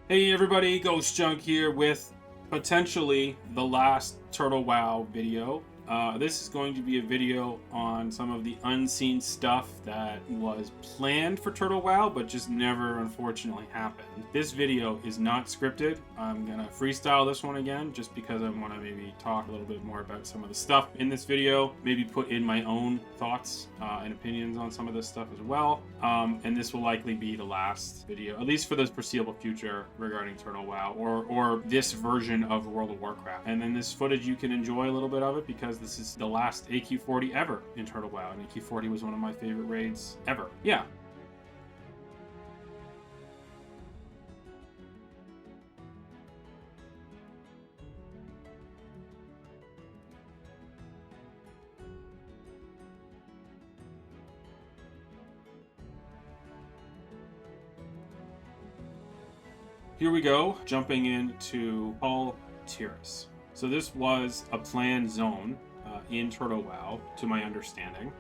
Hey everybody, GhostJunk here with potentially the last Turtle WoW video. This is going to be a video on some of the unseen stuff that was planned for Turtle WoW, but just never unfortunately happened. This video is not scripted. I'm gonna freestyle this one again, just because I want to maybe talk a little bit more about some of the stuff in this video, maybe put in my own thoughts and opinions on some of this stuff as well. And this will likely be the last video, at least for the foreseeable future, regarding Turtle WoW, or this version of World of Warcraft. And then this footage, you can enjoy a little bit of it because this is the last AQ40 ever in Turtle WoW, and AQ40 was one of my favorite raids ever. Yeah. Here we go, jumping into Tiras. So this was a planned zone in Turtle WoW, to my understanding.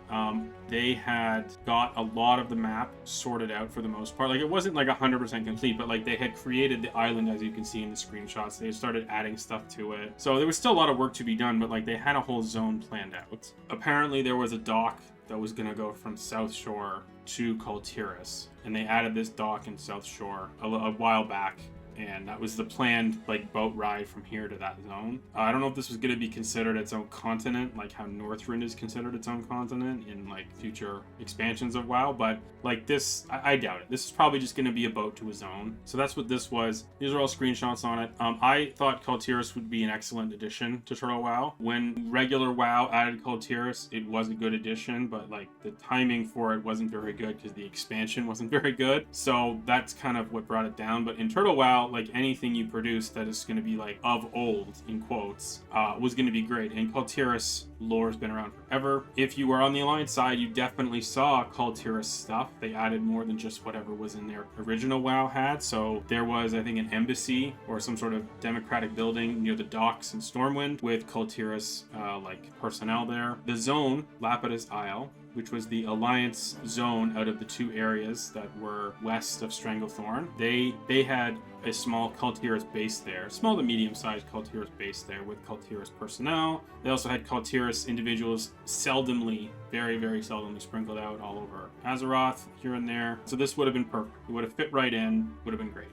They had got a lot of the map sorted out for the most part. Like, it wasn't like 100% complete, but like they had created the island, as you can see in the screenshots. They started adding stuff to it. So there was still a lot of work to be done, but like they had a whole zone planned out. Apparently there was a dock that was going to go from South Shore to Kultiras, and they added this dock in South Shore a while back. And that was the planned like boat ride from here to that zone. I don't know if this was going to be considered its own continent, like how Northrend is considered its own continent in like future expansions of WoW, but like this, I doubt it. This is probably just going to be a boat to a zone. So that's what this was. These are all screenshots on it. I thought Kultiras would be an excellent addition to Turtle WoW. When regular WoW added Kultiras, it was a good addition, but like the timing for it wasn't very good because the expansion wasn't very good. So that's kind of what brought it down. But in Turtle WoW, like anything you produce that is going to be like of old in quotes was going to be great. And Kultiras lore has been around forever. If you were on the Alliance side, you definitely saw Kultiras stuff. They added more than just whatever was in their original WoW had. So there was, I think, an embassy or some sort of democratic building near the docks in Stormwind with Kultiras like personnel there. The zone, Lapidus Isle, which was the Alliance zone out of the two areas that were west of Stranglethorn. They had a small Kultiras base there, small to medium-sized Kultiras base there with Kultiras personnel. They also had Kultiras individuals seldomly, very, very seldomly sprinkled out all over Azeroth, here and there. So this would have been perfect. It would have fit right in, would have been great.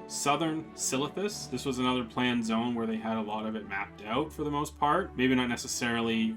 Southern Silithus. This was another planned zone where they had a lot of it mapped out for the most part. Maybe not necessarily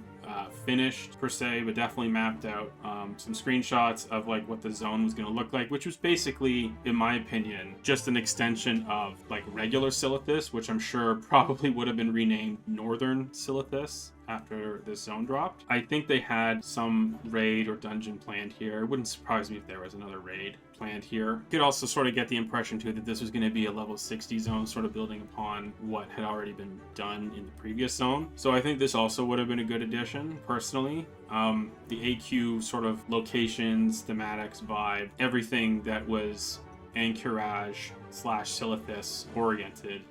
finished per se, but definitely mapped out. Some screenshots of like what the zone was going to look like, which was basically, in my opinion, just an extension of like regular Silithus, which I'm sure probably would have been renamed Northern Silithus after this zone dropped. I think they had some raid or dungeon planned here. It wouldn't surprise me if there was another raid planned here. You could also sort of get the impression too that this was going to be a level 60 zone, sort of building upon what had already been done in the previous zone. So I think this also would have been a good addition, personally. The AQ sort of locations, thematics, vibe, everything that was Anchorage / Silithus oriented,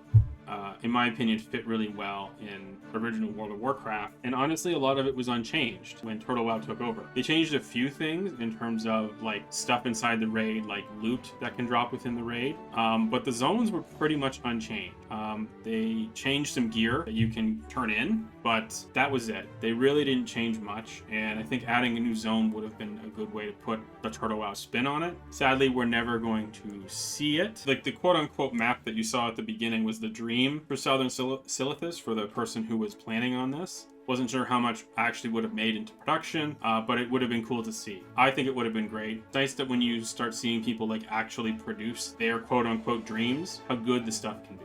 in my opinion, fit really well in original World of Warcraft. And honestly, a lot of it was unchanged when Turtle WoW took over. They changed a few things in terms of like stuff inside the raid, like loot that can drop within the raid. But the zones were pretty much unchanged. They changed some gear that you can turn in, but that was it. They really didn't change much. And I think adding a new zone would have been a good way to put the Turtle WoW spin on it. Sadly, we're never going to see it. Like the quote unquote map that you saw at the beginning was the dream for Southern Silithus for the person who was planning on this. Wasn't sure how much I actually would have made into production, but it would have been cool to see. I think it would have been great. It's nice that when you start seeing people like actually produce their quote-unquote dreams, how good the stuff can be.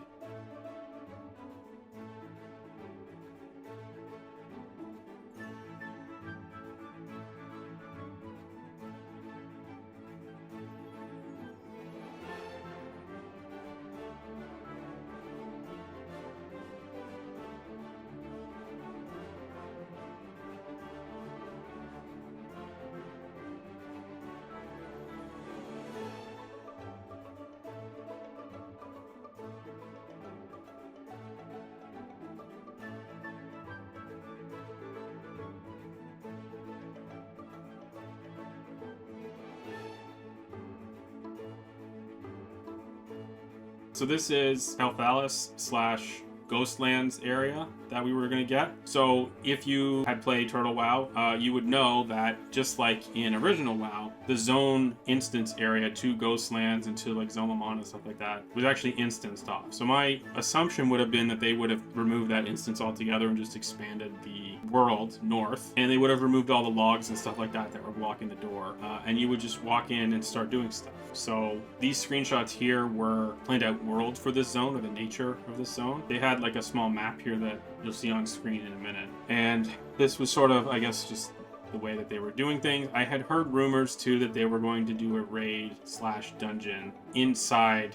So this is Helthalis / Ghostlands area that we were going to get. So if you had played Turtle WoW, you would know that just like in original WoW, the zone instance area to Ghostlands and to like Zul'Aman and stuff like that was actually instanced off. So my assumption would have been that they would have removed that instance altogether and just expanded the world north, and they would have removed all the logs and stuff like that that were blocking the door, and you would just walk in and start doing stuff. So these screenshots here were planned out world for this zone, or the nature of this zone. They had like a small map here that you'll see on screen in a minute. And this was sort of, I guess, just the way that they were doing things. I had heard rumors too that they were going to do a raid / dungeon inside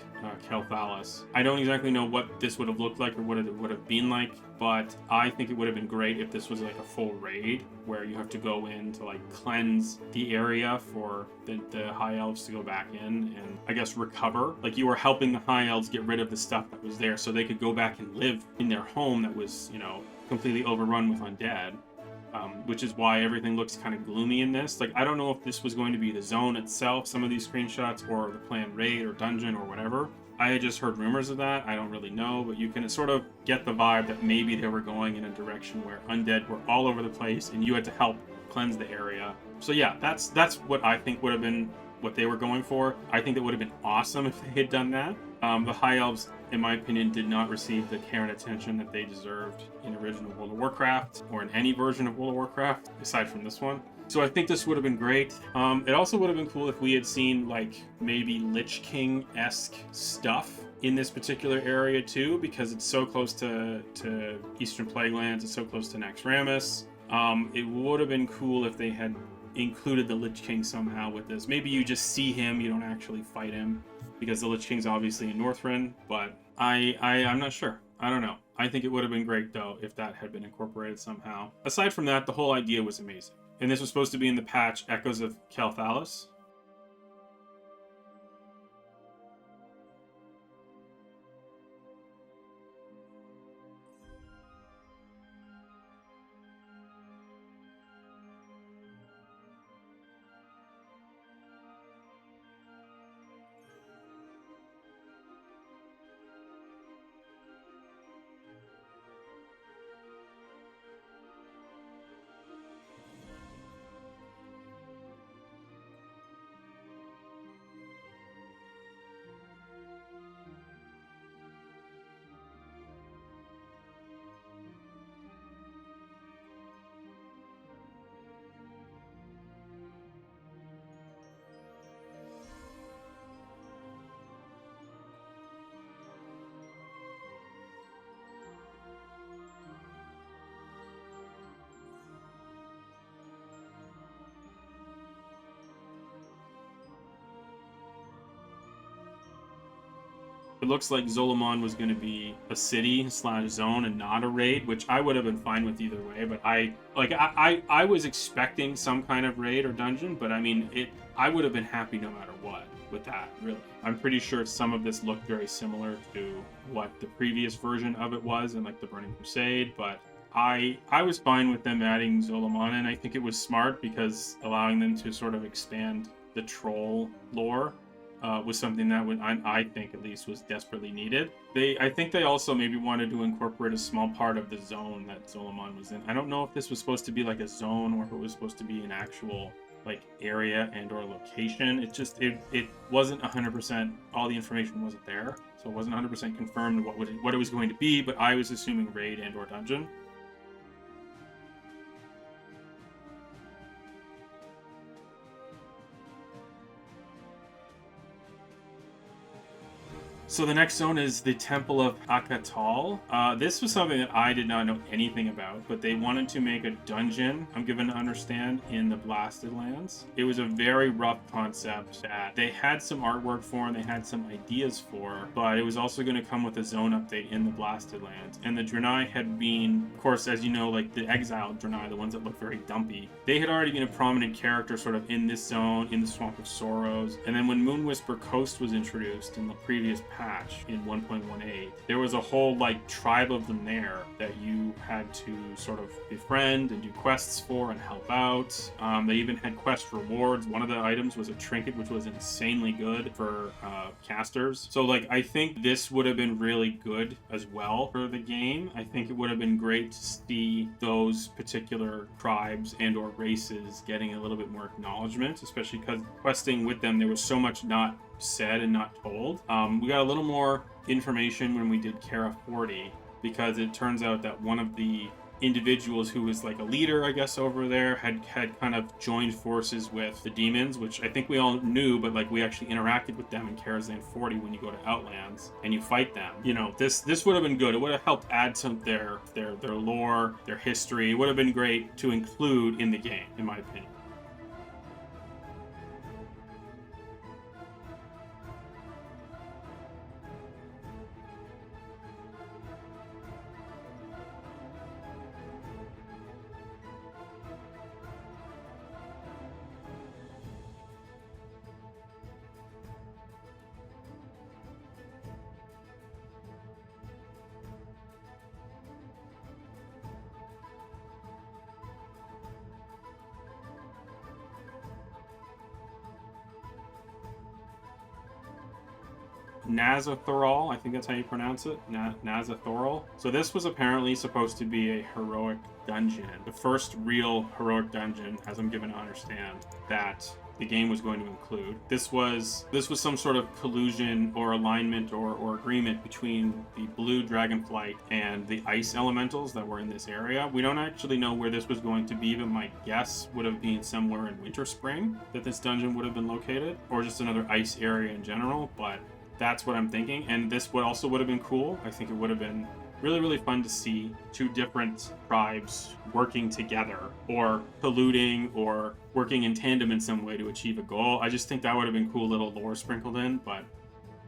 Helthalis. I don't exactly know what this would have looked like or what it would have been like, but I think it would have been great if this was like a full raid where you have to go in to like cleanse the area for the high elves to go back in and I guess recover. Like you were helping the high elves get rid of the stuff that was there so they could go back and live in their home that was, you know, completely overrun with undead. Which is why everything looks kind of gloomy in this. Like, I don't know if this was going to be the zone itself, some of these screenshots, or the planned raid or dungeon or whatever. I had just heard rumors of that. I don't really know, but you can sort of get the vibe that maybe they were going in a direction where undead were all over the place and you had to help cleanse the area. So yeah, that's what I think would have been what they were going for. I think it would have been awesome if they had done that. The High Elves, in my opinion, did not receive the care and attention that they deserved in original World of Warcraft, or in any version of World of Warcraft, aside from this one. So I think this would have been great. It also would have been cool if we had seen, like, maybe Lich King-esque stuff in this particular area, too, because it's so close to Eastern Plaguelands, it's so close to Naxxramas. It would have been cool if they had included the Lich King somehow with this. Maybe you just see him, you don't actually fight him, because the Lich King's obviously in Northrend, but I'm not sure. I don't know. I think it would have been great, though, if that had been incorporated somehow. Aside from that, the whole idea was amazing. And this was supposed to be in the patch Echoes of Helthalis. It looks like Zul'Aman was going to be a city/zone and not a raid, which I would have been fine with either way. But I was expecting some kind of raid or dungeon, but I mean, I would have been happy no matter what with that, really. I'm pretty sure some of this looked very similar to what the previous version of it was in like the Burning Crusade, but I was fine with them adding Zul'Aman, and I think it was smart because allowing them to sort of expand the troll lore was something that I think at least was desperately needed. I think they also maybe wanted to incorporate a small part of the zone that Zul'Aman was in. I don't know if this was supposed to be like a zone or if it was supposed to be an actual like area and or location. It wasn't 100%, all the information wasn't there, so it wasn't 100% confirmed what it was going to be, but I was assuming raid and or dungeon. So the next zone is the Temple of Akatal. This was something that I did not know anything about, but they wanted to make a dungeon, I'm given to understand, in the Blasted Lands. It was a very rough concept that they had some artwork for and they had some ideas for, but it was also going to come with a zone update in the Blasted Lands. And the Draenei had been, of course, as you know, like the exiled Draenei, the ones that look very dumpy, they had already been a prominent character sort of in this zone, in the Swamp of Sorrows. And then when Moonwhisper Coast was introduced in the previous patch in 1.18, there was a whole like tribe of them there that you had to sort of befriend and do quests for and help out. They even had quest rewards. One of the items was a trinket, which was insanely good for casters. So like I think this would have been really good as well for the game. I think it would have been great to see those particular tribes and or races getting a little bit more acknowledgement, especially because questing with them there was so much not said and not told. We got a little more information when we did Kara 40, because it turns out that one of the individuals who was like a leader, I guess, over there had kind of joined forces with the demons, which I think we all knew, but like we actually interacted with them in Karazhan 40 when you go to Outlands and you fight them. You know, this would have been good. It would have helped add some their lore, their history. It would have been great to include in the game, in my opinion. Nazathoral, I think that's how you pronounce it, Nazathoral. So this was apparently supposed to be a heroic dungeon, the first real heroic dungeon, as I'm given to understand, that the game was going to include. This was some sort of collusion or alignment or agreement between the blue dragonflight and the ice elementals that were in this area. We don't actually know where this was going to be, but my guess would have been somewhere in Winter Spring that this dungeon would have been located, or just another ice area in general, but that's what I'm thinking. And this would have been cool. I think it would have been really, really fun to see two different tribes working together or colluding or working in tandem in some way to achieve a goal. I just think that would have been cool little lore sprinkled in. But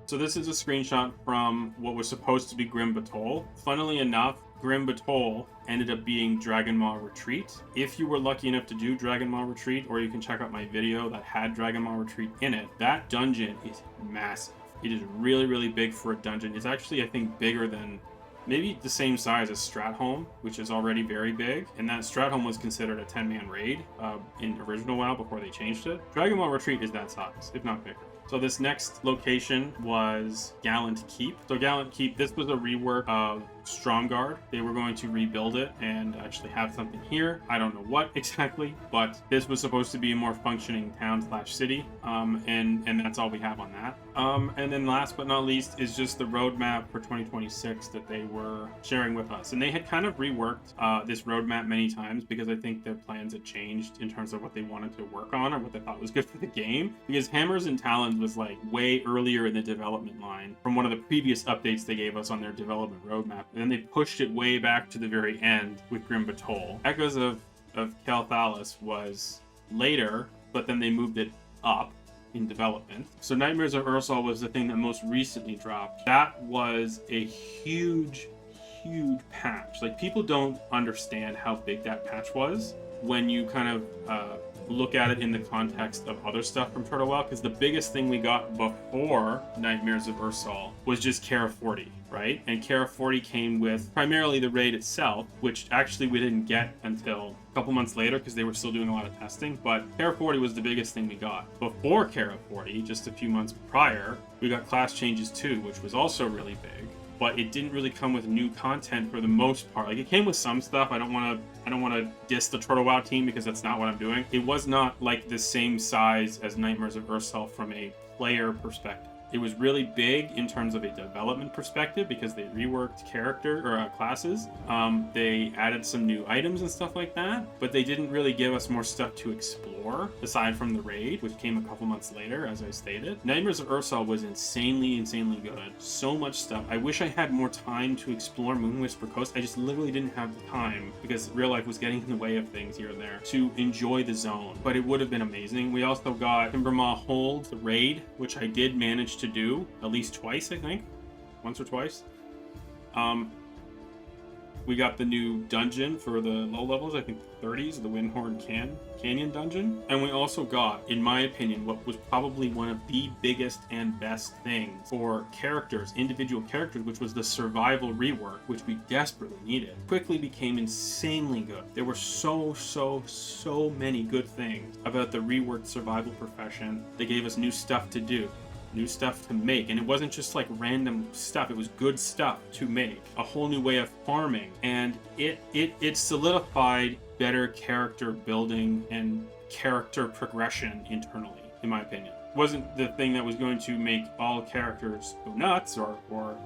so this is a screenshot from what was supposed to be Grim Batol. Funnily enough, Grim Batol ended up being Dragon Maw Retreat. If you were lucky enough to do Dragon Maw Retreat, or you can check out my video that had Dragon Maw Retreat in it, that dungeon is massive. It is really, really big for a dungeon. It's actually, I think, bigger than maybe the same size as Stratholme, which is already very big. And that Stratholme was considered a 10-man raid in original WoW before they changed it. Dragon Ball Retreat is that size, if not bigger. So this next location was Gallant Keep. So Gallant Keep, this was a rework of Stromgarde. They were going to rebuild it and actually have something here. I don't know what exactly, but this was supposed to be a more functioning town/city, and that's all we have on that. And then last but not least is just the roadmap for 2026 that they were sharing with us. And they had kind of reworked this roadmap many times because I think their plans had changed in terms of what they wanted to work on or what they thought was good for the game. Because Hammers and Talons was like way earlier in the development line from one of the previous updates they gave us on their development roadmap. And then they pushed it way back to the very end with Grim Batol. Echoes of Kel'Thas was later, but then they moved it up in development. So Nightmares of Ursal was the thing that most recently dropped. That was a huge patch. Like, people don't understand how big that patch was when you kind of look at it in the context of other stuff from Turtle WoW, because the biggest thing we got before Nightmares of Ursal was just Kara 40, right? And Kara 40 came with primarily the raid itself, which actually we didn't get until a couple months later because they were still doing a lot of testing. But Kara 40 was the biggest thing we got. Before Kara 40, just a few months prior, we got Class Changes 2, which was also really big. But it didn't really come with new content for the most part. Like, it came with some stuff. I don't want to diss the Turtle WoW team because that's not what I'm doing. It was not like the same size as Nightmares of Ursal from a player perspective. It was really big in terms of a development perspective because they reworked classes. They added some new items and stuff like that, but they didn't really give us more stuff to explore aside from the raid, which came a couple months later, as I stated. Nightmares of Ursa was insanely good. So much stuff. I wish I had more time to explore Moonwhisper Coast. I just literally didn't have the time because real life was getting in the way of things here and there to enjoy the zone, but it would have been amazing. We also got Timbermaw Hold, the raid, which I did manage to do at least twice, I think. Once or twice. We got the new dungeon for the low levels, I think the 30s, the Windhorn Canyon dungeon. And we also got, in my opinion, what was probably one of the biggest and best things for characters, individual characters, which was the survival rework, which we desperately needed. Quickly became insanely good. There were so many good things about the reworked survival profession. They gave us new stuff to do, new stuff to make, and it wasn't just like random stuff, it was good stuff to make, a whole new way of farming, and it solidified better character building and character progression internally, in my opinion. Wasn't the thing that was going to make all characters go nuts or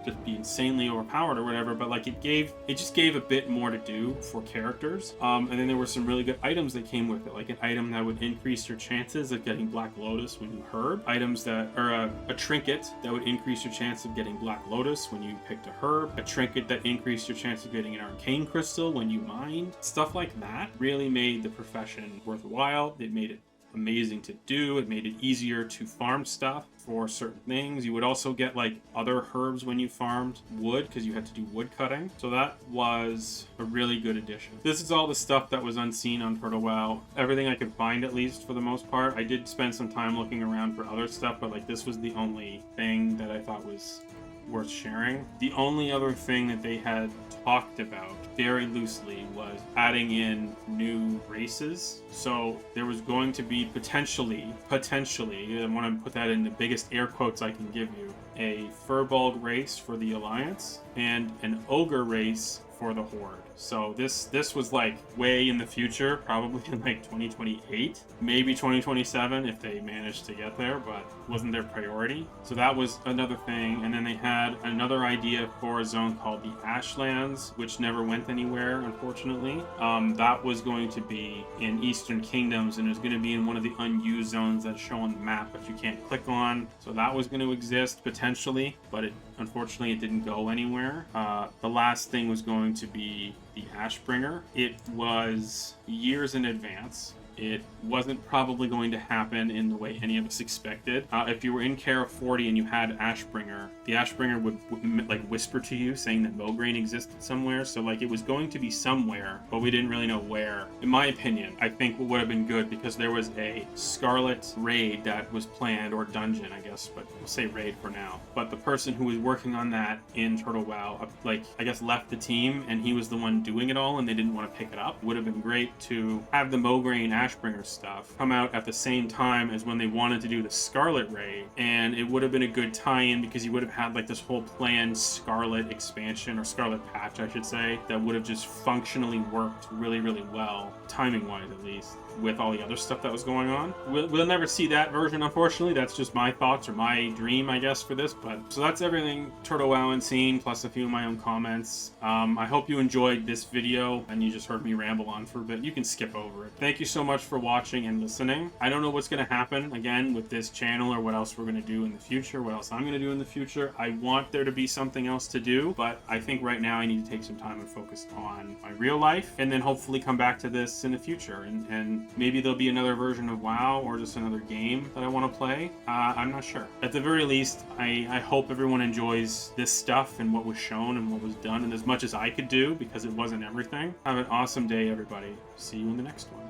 just be insanely overpowered or whatever, but like it just gave a bit more to do for characters. And then there were some really good items that came with it, like an item that would increase your chances of getting Black Lotus when you herb, items that are a trinket that would increase your chance of getting Black Lotus when you picked a herb, a trinket that increased your chance of getting an arcane crystal when you mined. Stuff like that really made the profession worthwhile. It made it amazing to do. It made it easier to farm stuff for certain things. You would also get like other herbs when you farmed wood because you had to do wood cutting. So that was a really good addition. This is all the stuff that was unseen on Turtle WoW. Everything I could find, at least for the most part. I did spend some time looking around for other stuff, but like this was the only thing that I thought was worth sharing. The only other thing that they had talked about very loosely was adding in new races. So there was going to be potentially, I want to put that in the biggest air quotes I can give you, a Furbolg race for the Alliance and an Ogre race for the Horde. So this was like way in the future, probably in like 2028, maybe 2027 if they managed to get there, but wasn't their priority. So that was another thing. And then they had another idea for a zone called the Ashlands, which never went anywhere, unfortunately. That was going to be in Eastern Kingdoms, and it was going to be in one of the unused zones that show on the map, but you can't click on. So that was going to exist potentially, but unfortunately it didn't go anywhere. The last thing was going to be the Ashbringer. It was years in advance. It wasn't probably going to happen in the way any of us expected. If you were in Kara 40 and you had Ashbringer, the Ashbringer would like whisper to you saying that Mograine existed somewhere. So like it was going to be somewhere, but we didn't really know where. In my opinion, I think what would have been good, because there was a Scarlet raid that was planned, or dungeon, I guess, but we'll say raid for now. But the person who was working on that in Turtle WoW, like I guess left the team, and he was the one doing it all, and they didn't want to pick it up. It would have been great to have the Mograine Ashbringer stuff come out at the same time as when they wanted to do the Scarlet raid, and it would have been a good tie-in because you would have had like this whole planned Scarlet expansion, or Scarlet patch I should say, that would have just functionally worked really well, timing wise at least, with all the other stuff that was going on. We'll never see that version, unfortunately. That's just my thoughts, or my dream, I guess, for this. But so that's everything Turtle WoW Unseen, plus a few of my own comments. I hope you enjoyed this video and you just heard me ramble on for a bit. You can skip over it. Thank you so much for watching and listening. I don't know what's going to happen again with this channel, or what else we're going to do in the future, what else I'm going to do in the future. I want there to be something else to do, but I think right now I need to take some time and focus on my real life, and then hopefully come back to this in the future, and maybe there'll be another version of WoW, or just another game that I want to play. I'm not sure. At the very least, I hope everyone enjoys this stuff and what was shown and what was done, and as much as I could do, because it wasn't everything. Have an awesome day, everybody. See you in the next one.